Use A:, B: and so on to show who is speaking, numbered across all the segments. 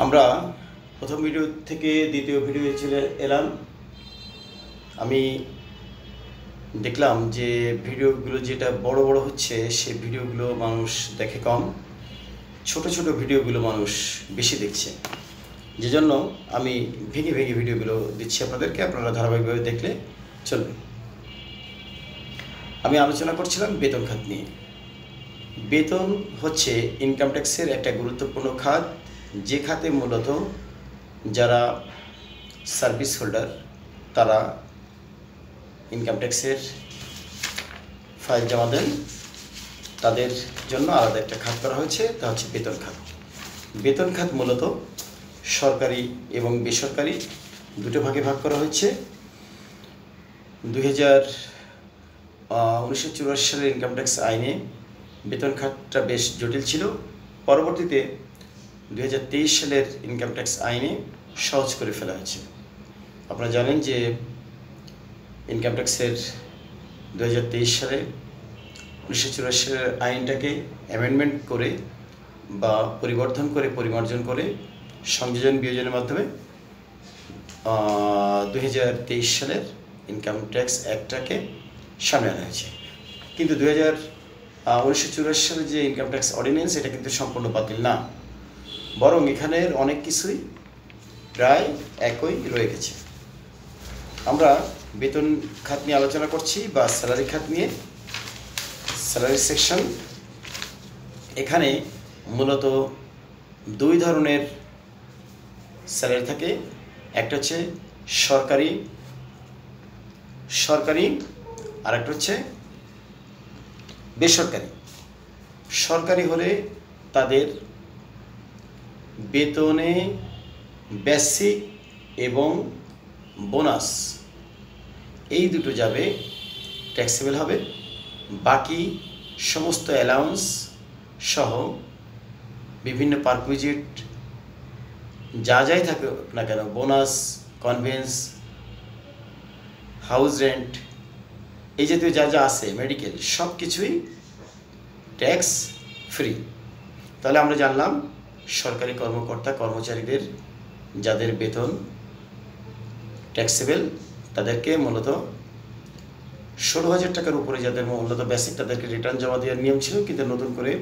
A: আমরা প্রথম ভিডিও থেকে দ্বিতীয় ভিডিও চলে এলাম। আমি দেখলাম যে ভিডিওগুলো যেটা বড় বড় হচ্ছে সেই ভিডিওগুলো মানুষ দেখে কম, ছোট ছোট ভিডিওগুলো মানুষ বেশি দেখছে, যে জন্য আমি ভেঙে ভেঙে ভিডিওগুলো দিচ্ছি আপনাদেরকে। আপনারা ধারাবাহিকভাবে দেখলে চলবে। আমি আলোচনা করছিলাম বেতন খাত নিয়ে। বেতন হচ্ছে ইনকাম ট্যাক্সের একটা গুরুত্বপূর্ণ খাত, যে খাতে মূলত যারা সার্ভিস হোল্ডার তারা ইনকাম ট্যাক্সের ফাইল জমা দেন, তাদের জন্য আলাদা একটা খাত করা হয়েছে, তা হচ্ছে বেতন খাত। বেতন খাত মূলত সরকারি এবং বেসরকারি দুটো ভাগে ভাগ করা হয়েছে। 1984 সালের ইনকাম ট্যাক্স আইনে বেতন খাতটা বেশ জটিল ছিল। পরবর্তীতে 2023 সালের ইনকাম ট্যাক্স আইনে সহজ করে ফেলা হয়েছে। আপনারা জানেন যে ইনকাম ট্যাক্সের 2023 সালে 1984 সালের আইনটাকে অ্যামেন্ডমেন্ট করে বা পরিবর্তন করে পরিমার্জন করে সংযোজন বিয়োজনের মাধ্যমে 2023 সালের ইনকাম ট্যাক্স অ্যাক্টটাকে সামনে আনা হয়েছে। কিন্তু 1984 সালের যে ইনকাম ট্যাক্স অর্ডিন্যান্স, এটা কিন্তু সম্পূর্ণ বাতিল না, বরং এখানের অনেক কিছুই প্রায় একই রয়ে গেছে। আমরা বেতন খাত নিয়ে আলোচনা করছি বা স্যালারি খাত নিয়ে। স্যালারি সেকশন, এখানে মূলত দুই ধরনের স্যালারি থাকে। একটা হচ্ছে সরকারি আর একটা হচ্ছে বেসরকারি। সরকারি হলে তাদের বেতনে বেসিক এবং বোনাস এই দুটো যাবে, ট্যাক্সেবল হবে। বাকি সমস্ত অ্যালাউন্স সহ বিভিন্ন পারকুইজিট যা যাই থাকে না কেন, বোনাস, কনভেন্স, হাউস রেন্ট, এই জাতীয় যা যা আছে, মেডিকেল, সব কিছুই ট্যাক্স ফ্রি। তাহলে আমরা জানলাম সরকারি কর্মকর্তা কর্মচারীদের যাদের বেতন ট্যাক্সেবল, তাদেরকে মূলত 16,000 টাকার উপরে যাদের মূলত বেসিক, তাদেরকে রিটার্ন জমা দেওয়ার নিয়ম ছিল। কিন্তু নতুন করে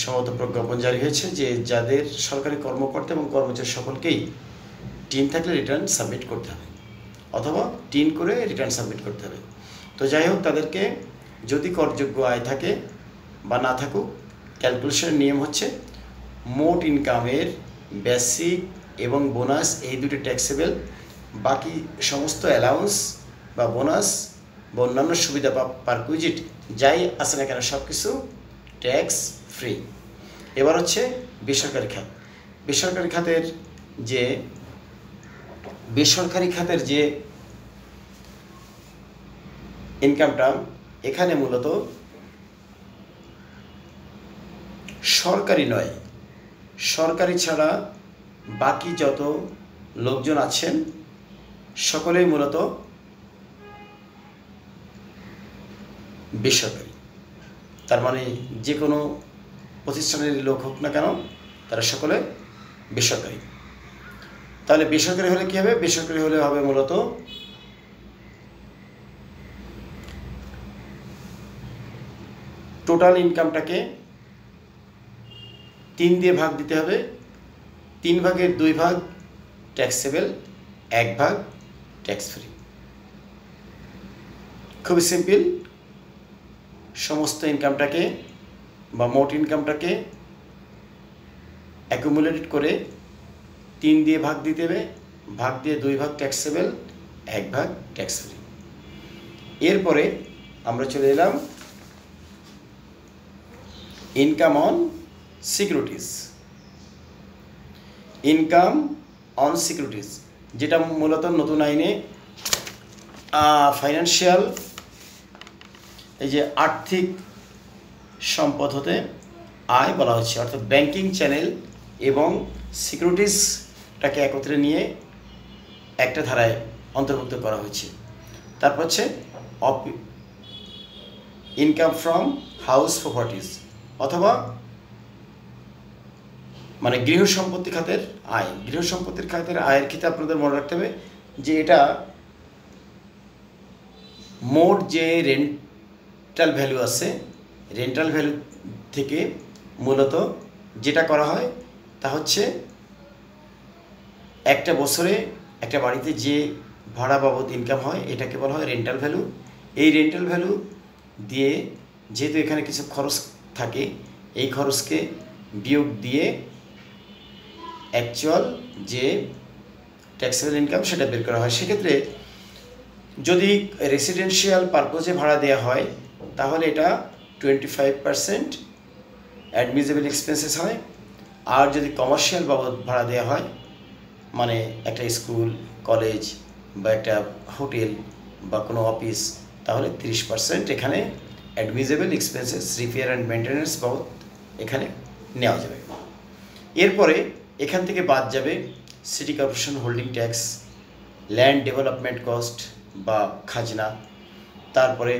A: সম্মত প্রজ্ঞাপন জারি হয়েছে যে যাদের সরকারি কর্মকর্তা এবং কর্মচারী সকলকেই টিন থাকলে রিটার্ন সাবমিট করতে হবে, অথবা টিন করে রিটার্ন সাবমিট করতে হবে। তো যাই হোক, তাদেরকে যদি করযোগ্য আয় থাকে বা না থাকুক, ক্যালকুলেশনের নিয়ম হচ্ছে মোট ইনকামের বেসিক এবং বোনাস এই দুটি ট্যাক্সেবল, বাকি সমস্ত অ্যালাউন্স বা বোনাস বা অন্যান্য সুবিধা বা পারকুইজিট যাই আছে না কেন সব কিছু ট্যাক্স ফ্রি। এবার হচ্ছে বেসরকারি খাত। বেসরকারি খাতের যে ইনকামটা, এখানে মূলত সরকারি নয়, সরকারি ছাড়া বাকি যত লোকজন আছেন সকলেই মূলত বেসরকারি। তার মানে যে কোনো প্রতিষ্ঠানের লোক হোক না কেন, তারা সকলে বেসরকারি। তাহলে বেসরকারি হলে কী হবে? বেসরকারি হলে হবে মূলত টোটাল ইনকামটাকে 3 দিয়ে ভাগ দিতে হবে। 3 ভাগের 2 ভাগ ট্যাক্সেবল, 1 ভাগ ট্যাক্স ফ্রি। খুবই সিম্পল। সমস্ত ইনকামটাকে বা মোট ইনকামটাকে অ্যাকুমুলেটেড করে 3 দিয়ে ভাগ দিতে হবে। ভাগ দিয়ে 2 ভাগ ট্যাক্সেবল, 1 ভাগ ট্যাক্স ফ্রি। এরপরে আমরা চলে এলাম income on securities. Income on securities, যেটা মূলত নতুন আইনে ফাইন্যান্সিয়াল, এই যে আর্থিক সম্পদ হতে আয় বলা হচ্ছে, অর্থাৎ ব্যাংকিং চ্যানেল এবং সিকিউরিটিজটাকে একত্রে নিয়ে একটা ধারায় অন্তর্ভুক্ত করা হয়েছে। তারপর হচ্ছে ইনকাম ফ্রম হাউস প্রপার্টিজ, অথবা মানে গৃহ সম্পত্তি খাতের আয়। গৃহ সম্পত্তির খাতের আয়ের ক্ষেত্রে আপনাদের মনে রাখতে হবে যে এটা মোট যে রেন্টাল ভ্যালু আছে, রেন্টাল ভ্যালু থেকে মূলত যেটা করা হয় তা হচ্ছে একটা বছরে একটা বাড়িতে যে ভাড়া বাবদ ইনকাম হয় এটাকে বলা হয় রেন্টাল ভ্যালু। এই রেন্টাল ভ্যালু দিয়ে যেহেতু এখানে কিছু খরচ থাকে, এই খরচকে বিয়োগ দিয়ে অ্যাকচুয়াল যে ট্যাক্সেবল ইনকাম সেটা বের করা হয়। সেক্ষেত্রে যদি রেসিডেন্সিয়াল পারপোজে ভাড়া দেওয়া হয় তাহলে এটা 25% অ্যাডমিসেবল এক্সপেন্সেস হয়। আর যদি কমার্শিয়াল বাবদ ভাড়া দেওয়া হয়, মানে একটা স্কুল, কলেজ বা একটা হোটেল বা কোনো অফিস, তাহলে 30% এখানে admissible expenses, repair and maintenance বাবদ এখানে নেওয়া যাবে। এরপরে এখান থেকে বাদ যাবে city corporation holding tax, land development cost বা খাজনা। তারপরে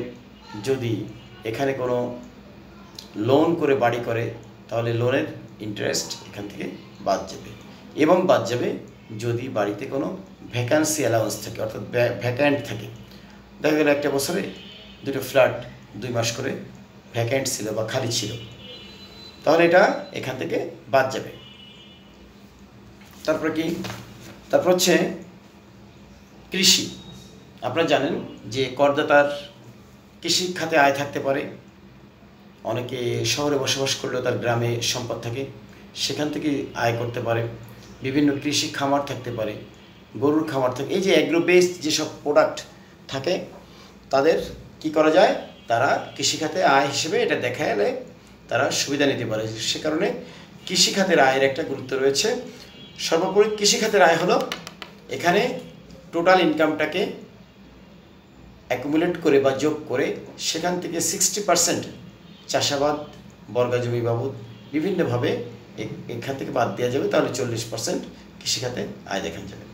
A: যদি এখানে কোনো লোন করে বাড়ি করে তাহলে লোনের ইন্টারেস্ট এখান থেকে বাদ যাবে। এবং বাদ যাবে যদি বাড়িতে কোনো ভ্যাকান্সি অ্যালাউন্স থাকে, অর্থাৎ ভ্যাকান্ট থাকে। দেখা গেল একটা বছরে দুটো ফ্ল্যাট 2 মাস করে ভ্যাকান্ট ছিল বা খালি ছিল, তাহলে এটা এখান থেকে বাদ যাবে। তারপর কি? তারপর হচ্ছে কৃষি। আপনারা জানেন যে করদাতার কৃষি খাতে আয় থাকতে পারে। অনেকে শহরে বসবাস করলেও তার গ্রামে সম্পদ থাকে, সেখান থেকে আয় করতে পারে। বিভিন্ন কৃষি খামার থাকতে পারে, গরুর খামার থাকে। এই যে অ্যাগ্রো বেসড যেসব প্রোডাক্ট থাকে তাদের কি করা যায়, তারা কৃষিখাতে আয় হিসেবে এটা দেখালে তারা সুবিধা নিতে পারে। সে কারণে কৃষিখাতের আয়ের একটা গুরুত্ব রয়েছে। সর্বোপরি কৃষিখাতের আয় হলো এখানে টোটাল ইনকামটাকে অ্যাকুমুলেট করে বা যোগ করে সেখান থেকে 60% চাষাবাদ, বর্গা জমি বাবদ বিভিন্নভাবে এখান থেকে বাদ দেওয়া যাবে, তাহলে 40% কৃষিখাতে আয় দেখান যাবে।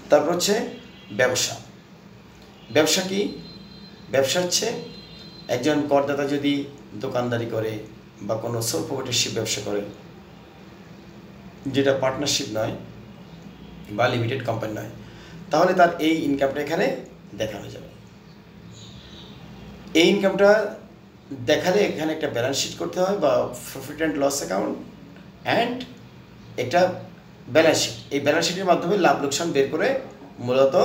A: তারপর হচ্ছে ব্যবসা। ব্যবসা কি? ব্যবসা হচ্ছে একজন করদাতা যদি দোকানদারি করে বা কোনো সোল প্রোপ্রাইটারশিপ ব্যবসা করে, যেটা পার্টনারশিপ নয় বা লিমিটেড কোম্পানি নয়, তাহলে তার এই ইনকামটা এখানে দেখানো যাবে। এই ইনকামটা দেখালে এখানে একটা ব্যালেন্স শিট করতে হয় বা profit and loss account and একটা ব্যালেন্স শিট। এই ব্যালেন্স শিটের মাধ্যমে লাভ লোকসান বের করে মূলত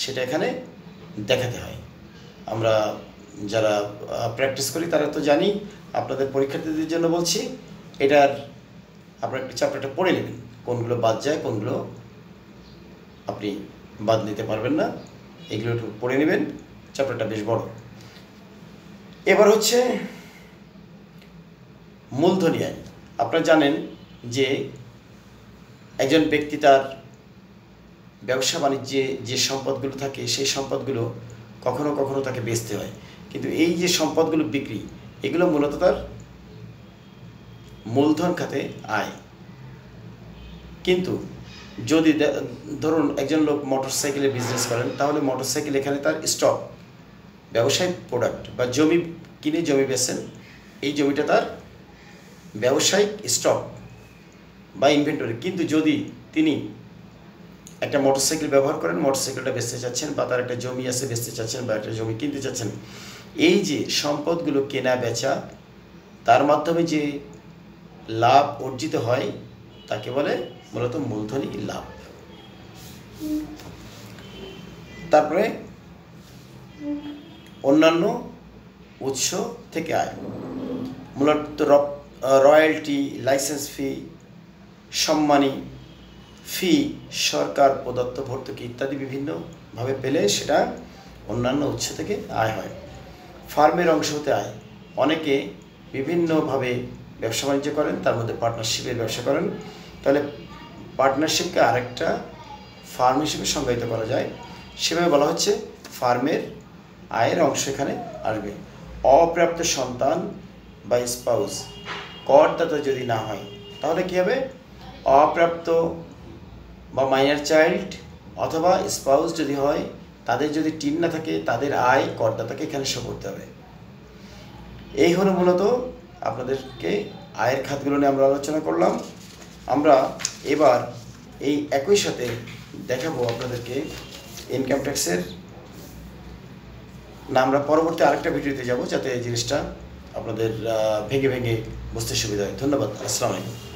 A: সেটা এখানে দেখাতে হয়। আমরা যারা প্র্যাকটিস করি তারা তো জানি, আপনাদের পরীক্ষার্থীদের জন্য বলছি, এটার আপনার চ্যাপ্টারটা পড়ে নেবেন, কোনগুলো বাদ যায়, কোনগুলো আপনি বাদ নিতে পারবেন না, এগুলো একটু পড়ে নেবেন। চ্যাপ্টারটা বেশ বড়। এবার হচ্ছে মূলধনী আয়। আপনারা জানেন যে একজন ব্যক্তি তার ব্যবসা বাণিজ্যে যে সম্পদগুলো থাকে সেই সম্পদগুলো কখনো কখনো তাকে বেচতে হয়, কিন্তু এই যে সম্পদগুলো বিক্রি, এগুলো মূলত তার মূলধন খাতে আয়। কিন্তু যদি ধরুন একজন লোক মোটরসাইকেলের বিজনেস করেন, তাহলে মোটরসাইকেল এখানে তার স্টক, ব্যবসায়িক প্রোডাক্ট বা জমি কিনে জমি বেচেন, এই জমিটা তার ব্যবসায়িক স্টক বা ইনভেন্টরি। কিন্তু যদি তিনি একটা মোটরসাইকেল ব্যবহার করেন, মোটরসাইকেলটা বেচতে চাচ্ছেন, বা তার একটা জমি আছে বেচতে চাচ্ছেন, বা একটা জমি কিনতে চাচ্ছেন, এই যে সম্পদগুলো কেনা বেচা, তার মাধ্যমে যে লাভ অর্জিত হয় তাকে বলে মূলত মূলধনী লাভ। তারপরে অন্যান্য উৎস থেকে আয়, মূলত রয়্যালটি, লাইসেন্স ফি, সম্মানী ফি, সরকার প্রদত্ত ভর্তুকি ইত্যাদি বিভিন্নভাবে পেলে সেটা অন্যান্য উৎস থেকে আয় হয়। ফার্মের অংশ হতে আয়, অনেকে বিভিন্নভাবে ব্যবসা বাণিজ্য করেন, তার মধ্যে পার্টনারশিপের ব্যবসা করেন, তাহলে পার্টনারশিপকে আরেকটা ফার্ম হিসেবে সংজ্ঞায়িত করা যায়। সেভাবে বলা হচ্ছে ফার্মের আয়ের অংশ এখানে আসবে। অপ্রাপ্ত সন্তান বা স্পাউস, করদাতা যদি না হয় তাহলে কী হবে? অপ্রাপ্ত বা মাইনার চাইল্ড অথবা স্পাউস যদি হয়, তাদের যদি টিন না থাকে, তাদের আয় করদাতাকে এখানে শো করতে হবে। এই হলো মূলত আপনাদেরকে আয়ের খাতগুলো নিয়ে আমরা আলোচনা করলাম। আমরা এবার এই একই সাথে দেখাবো আপনাদেরকে ইনকাম ট্যাক্সের না, আমরা পরবর্তী আরেকটা ভিডিওতে যাব যাতে এই জিনিসটা আপনাদের ভেঙে ভেঙে বুঝতে সুবিধা হয়। ধন্যবাদ। আসসালামু আলাইকুম।